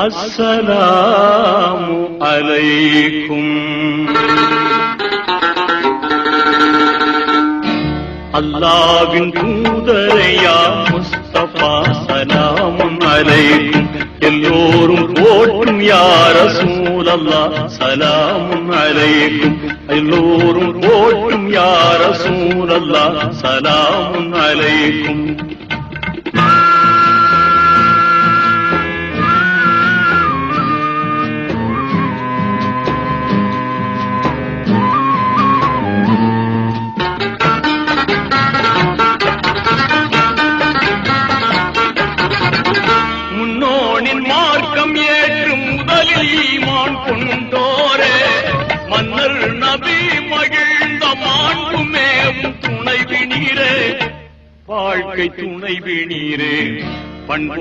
அஸ்ஸலாமு அலைக்கும். அல்லாஹ்வின் தூதரையா முஸ்தபா சலாமுன் அலைக்கும். எல்லோரும் போற்றும் யா ரசூலல்லாஹ் சலாமுன் அலைக்கும். எல்லோரும் போற்றும் யா ரசூலல்லாஹ் சலாமுன் அலைக்கும். மார்க்கம் ஏற்றும் முதலில் ஈமான் கொண்டோரே, மன்னர் நபி மகிழ்ந்த மாண்புமேவும் துணைவி நீரே, வாழ்க்கை துணைவி நீரே, பண்பு